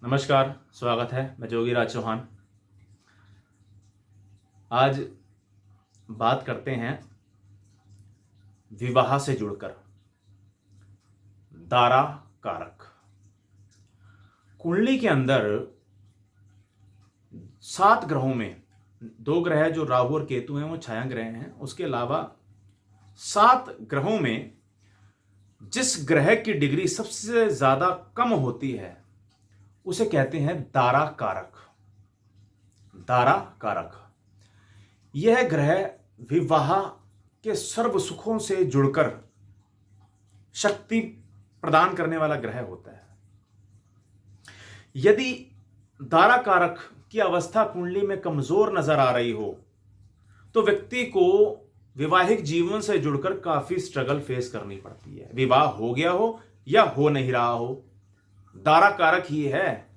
नमस्कार, स्वागत है। मैं जोगीराज चौहान। आज बात करते हैं विवाह से जुड़कर दारा कारक। कुंडली के अंदर 7 ग्रहों में 2 ग्रह जो राहु और केतु हैं वो छाया ग्रह हैं। उसके अलावा 7 ग्रहों में जिस ग्रह की डिग्री सबसे ज्यादा कम होती है उसे कहते हैं दारा कारक। दारा कारक यह ग्रह विवाह के सर्व सुखों से जुड़कर शक्ति प्रदान करने वाला ग्रह होता है। यदि दारा कारक की अवस्था कुंडली में कमजोर नजर आ रही हो तो व्यक्ति को वैवाहिक जीवन से जुड़कर काफी स्ट्रगल फेस करनी पड़ती है। विवाह हो गया हो या हो नहीं रहा हो, दारा कारक ही है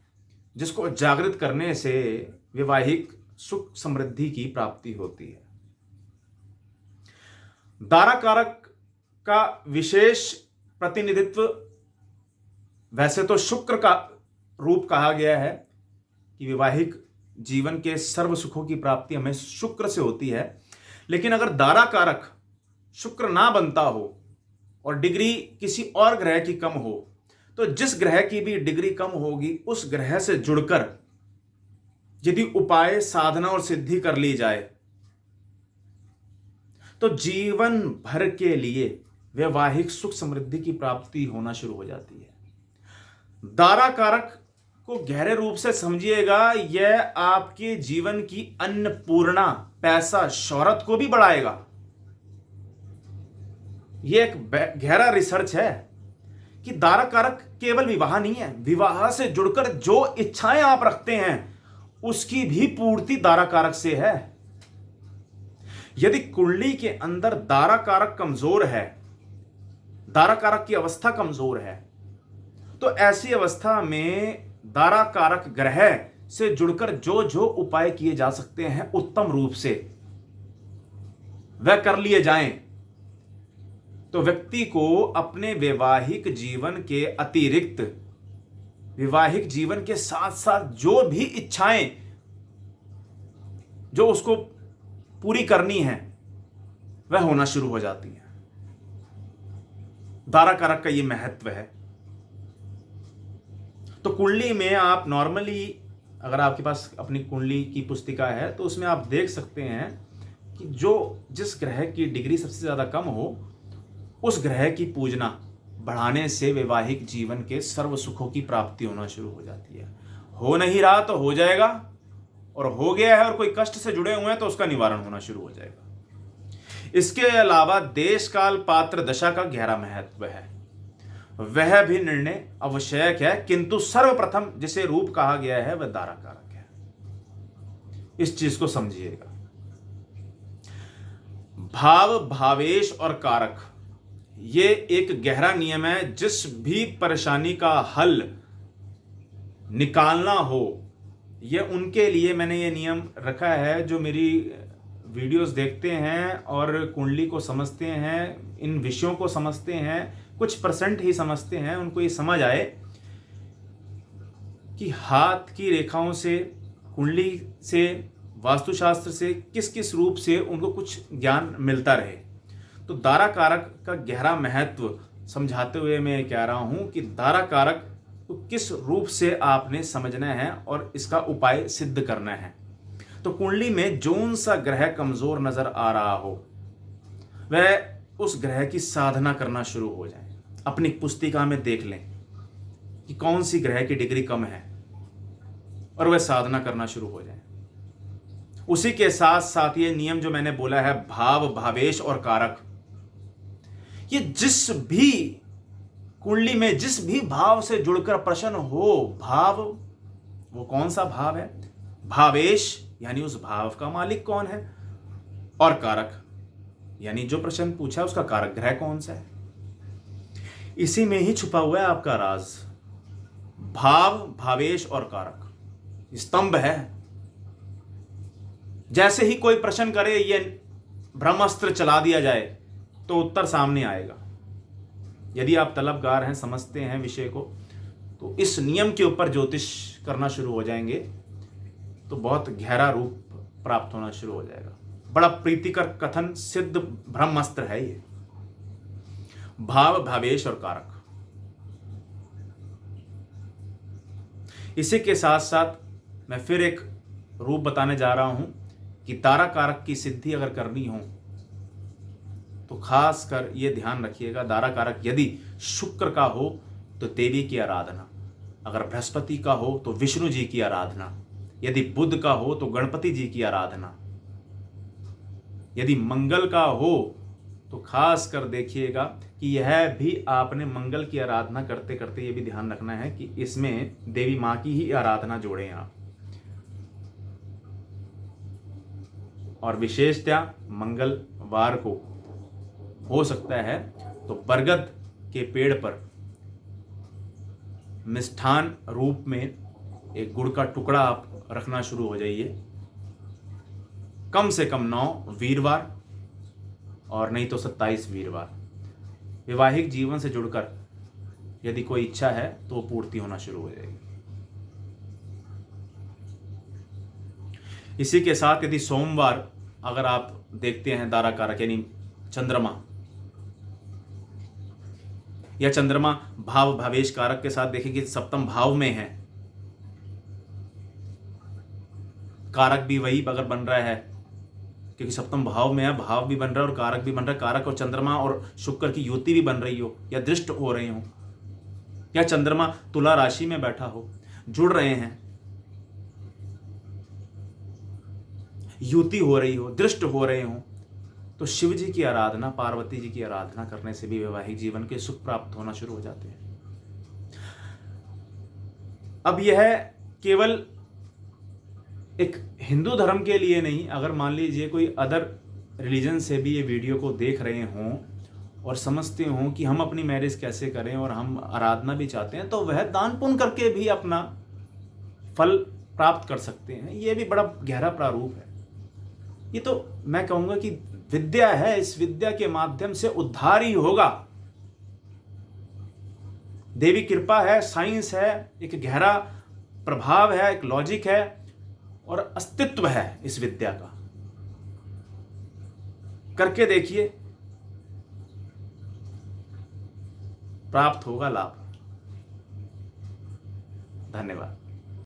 जिसको जागृत करने से वैवाहिक सुख समृद्धि की प्राप्ति होती है। दारा कारक का विशेष प्रतिनिधित्व वैसे तो शुक्र का रूप कहा गया है कि वैवाहिक जीवन के सर्व सुखों की प्राप्ति हमें शुक्र से होती है। लेकिन अगर दारा कारक शुक्र ना बनता हो और डिग्री किसी और ग्रह की कम हो तो जिस ग्रह की भी डिग्री कम होगी उस ग्रह से जुड़कर यदि उपाय साधना और सिद्धि कर ली जाए तो जीवन भर के लिए वैवाहिक सुख समृद्धि की प्राप्ति होना शुरू हो जाती है। दारा कारक को गहरे रूप से समझिएगा, यह आपके जीवन की अन्नपूर्णा पैसा शौहरत को भी बढ़ाएगा। यह एक गहरा रिसर्च है कि दारा कारक केवल विवाह नहीं है, विवाह से जुड़कर जो इच्छाएं आप रखते हैं उसकी भी पूर्ति दारा कारक से है। यदि कुंडली के अंदर दारा कारक कमजोर है, दारा कारक की अवस्था कमजोर है, तो ऐसी अवस्था में दारा कारक ग्रह से जुड़कर जो जो उपाय किए जा सकते हैं उत्तम रूप से वह कर लिए जाएं तो व्यक्ति को अपने वैवाहिक जीवन के अतिरिक्त वैवाहिक जीवन के साथ साथ जो भी इच्छाएं जो उसको पूरी करनी है वह होना शुरू हो जाती है। दारा कारक का यह महत्व है। तो कुंडली में आप नॉर्मली अगर आपके पास अपनी कुंडली की पुस्तिका है तो उसमें आप देख सकते हैं कि जो जिस ग्रह की डिग्री सबसे ज्यादा कम हो उस ग्रह की पूजना बढ़ाने से वैवाहिक जीवन के सर्व सुखों की प्राप्ति होना शुरू हो जाती है। हो नहीं रहा तो हो जाएगा, और हो गया है और कोई कष्ट से जुड़े हुए हैं तो उसका निवारण होना शुरू हो जाएगा। इसके अलावा देश काल पात्र दशा का गहरा महत्व है, वह भी निर्णय आवश्यक है, किंतु सर्वप्रथम जिसे रूप कहा गया है वह दारा कारक है। इस चीज को समझिएगा। भाव, भावेश और कारक ये एक गहरा नियम है। जिस भी परेशानी का हल निकालना हो, यह उनके लिए मैंने ये नियम रखा है जो मेरी वीडियोस देखते हैं और कुंडली को समझते हैं, इन विषयों को समझते हैं, कुछ परसेंट ही समझते हैं, उनको ये समझ आए कि हाथ की रेखाओं से, कुंडली से, वास्तुशास्त्र से किस किस रूप से उनको कुछ ज्ञान मिलता रहे। तो दारा कारक का गहरा महत्व समझाते हुए मैं कह रहा हूं कि दारा कारक को किस रूप से आपने समझना है और इसका उपाय सिद्ध करना है। तो कुंडली में जौन सा ग्रह कमजोर नजर आ रहा हो वह उस ग्रह की साधना करना शुरू हो जाए। अपनी पुस्तिका में देख लें कि कौन सी ग्रह की डिग्री कम है और वह साधना करना शुरू हो जाए। उसी के साथ साथ ये नियम जो मैंने बोला है, भाव, भावेश और कारक, ये जिस भी कुंडली में जिस भी भाव से जुड़कर प्रश्न हो, भाव वो कौन सा भाव है, भावेश यानी उस भाव का मालिक कौन है, और कारक यानी जो प्रश्न पूछा उसका कारक ग्रह कौन सा है। इसी में ही छुपा हुआ है आपका राज। भाव, भावेश और कारक स्तंभ है। जैसे ही कोई प्रश्न करे, ये ब्रह्मास्त्र चला दिया जाए तो उत्तर सामने आएगा। यदि आप तलबगार हैं, समझते हैं विषय को, तो इस नियम के ऊपर ज्योतिष करना शुरू हो जाएंगे तो बहुत गहरा रूप प्राप्त होना शुरू हो जाएगा। बड़ा प्रीतिकर कथन सिद्ध ब्रह्मास्त्र है ये। भाव, भावेश और कारक। इसी के साथ साथ मैं फिर एक रूप बताने जा रहा हूं कि तारा कारक की सिद्धि अगर करनी हो तो खास कर ये ध्यान रखिएगा, तारा कारक यदि शुक्र का हो तो देवी की आराधना, अगर बृहस्पति का हो तो विष्णु जी की आराधना, यदि बुध का हो तो गणपति जी की आराधना, यदि मंगल का हो तो खास कर देखिएगा कि यह भी आपने मंगल की आराधना करते करते ये भी ध्यान रखना है कि इसमें देवी मां की ही आराधना जोड़ें आप। और विशेषतः मंगलवार को हो सकता है तो बरगद के पेड़ पर मिष्ठान रूप में एक गुड़ का टुकड़ा आप रखना शुरू हो जाइए। कम से कम 9 वीरवार और नहीं तो 27 वीरवार। वैवाहिक जीवन से जुड़कर यदि कोई इच्छा है तो वो पूर्ति होना शुरू हो जाएगी। इसी के साथ यदि सोमवार अगर आप देखते हैं तारा कारक यानी चंद्रमा, या चंद्रमा भाव भावेश कारक के साथ देखेंगे सप्तम भाव में है, कारक भी वही अगर बन रहा है क्योंकि सप्तम भाव में है, भाव भी बन रहा है और कारक भी बन रहा है, कारक और चंद्रमा और शुक्र की युति भी बन रही हो या दृष्ट हो रहे हो, या चंद्रमा तुला राशि में बैठा हो, जुड़ रहे हैं, युति हो रही हो, दृष्ट हो रहे हो, तो शिव जी की आराधना, पार्वती जी की आराधना करने से भी वैवाहिक जीवन के सुख प्राप्त होना शुरू हो जाते हैं। अब यह केवल एक हिंदू धर्म के लिए नहीं, अगर मान लीजिए कोई अदर रिलीजन से भी ये वीडियो को देख रहे हों और समझते हों कि हम अपनी मैरिज कैसे करें और हम आराधना भी चाहते हैं, तो वह दान पुण्य करके भी अपना फल प्राप्त कर सकते हैं। ये भी बड़ा गहरा प्रारूप है। ये तो मैं कहूँगा कि विद्या है, इस विद्या के माध्यम से उद्धार ही होगा। देवी कृपा है, साइंस है, एक गहरा प्रभाव है, एक लॉजिक है और अस्तित्व है इस विद्या का। करके देखिए, प्राप्त होगा लाभ। धन्यवाद।